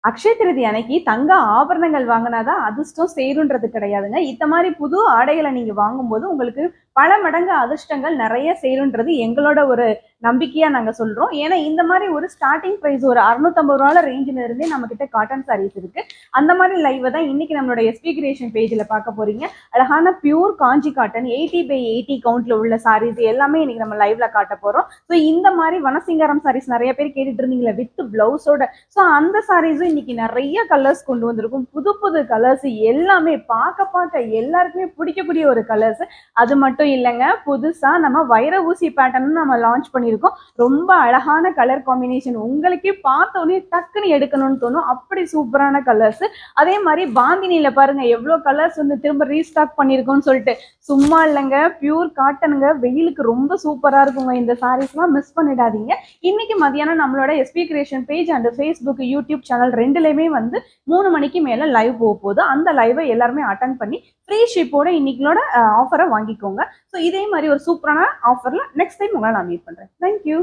அக்ஷய திருதி அன்னைக்கு தங்க ஆபரணங்கள் வாங்கினாதான் அதிர்ஷ்டம் சேருன்றது கிடையாதுங்க. இந்த மாதிரி புது ஆடைகளை நீங்க வாங்கும்போது உங்களுக்கு பல மடங்கு அதிர்ஷ்டங்கள் நிறைய சேருன்றது எங்களோட ஒரு நம்பிக்கையா நாங்க சொல்றோம். ஏன்னா இந்த மாதிரி ஒரு ஸ்டார்டிங் பிரைஸ் ஒரு 650 ரூபாய் ரேஞ்சில இருந்தே நம்ம கிட்ட காட்டன் சாரீஸ் இருக்கு. அந்த மாதிரி லைவ் தான் இன்னைக்கு நம்மளோட எஸ்பி கிரியேஷன் பேஜ்ல பார்க்க போறீங்க. அழகான பியூர் காஞ்சி காட்டன் 80/80 கவுண்ட்ல உள்ள சாரீஸ் எல்லாமே இன்னைக்கு நம்ம லைவ்ல காட்ட போறோம். ஸோ இந்த மாதிரி வனசிங்காரம் சாரீஸ் நிறைய பேர் கேட்டுட்டு இருந்தீங்களா வித் பிளவுஸோட. ஸோ அந்த சாரீஸும் இன்னைக்கு நிறைய கலர்ஸ் கொண்டு வந்திருக்கும். புது புது கலர்ஸ் எல்லாமே பார்க்க எல்லாருக்குமே பிடிக்கக்கூடிய ஒரு கலர்ஸ். அது மட்டும் இல்லைங்க, புதுசா நம்ம வைர ஊசி பேட்டர்ன் நம்ம லான்ச் பண்ணியிருக்கோம். ரொம்ப அழகான கலர் காம்பினேஷன், உங்களுக்கே பார்த்தோன்னே டக்குன்னு எடுக்கணும்னு தோணும். அப்படி சூப்பரான கலர்ஸ். அதே மாதிரி பாந்தினியில பாருங்க எவ்வளவு கலர்ஸ் வந்து திரும்ப ரீஸ்டாக் பண்ணிருக்கோம்னு சொல்லிட்டு. சும்மா இல்லைங்க, பியூர் காட்டனுங்க, வெயிலுக்கு ரொம்ப சூப்பரா இருக்குங்க. இந்த சாரீஸ்லாம் மிஸ் பண்ணிடாதீங்க. இன்னைக்கு மதியானம் நம்மளோட SP creation page and Facebook YouTube channel ரெண்டுலையுமே வந்து 3 மணிக்கு மேல லைவ் போகுது. அந்த லைவை எல்லாருமே அட்டன் பண்ணி ஃப்ரீ ஷிப்போட இன்னைக்குளோட ஆஃபரை வாங்கிக்கோங்க. ஸோ இதே மாதிரி ஒரு சூப்பரான ஆஃபர்ல நெக்ஸ்ட் டைம் உங்களை நான் மீட் பண்றேன். தேங்க்யூ.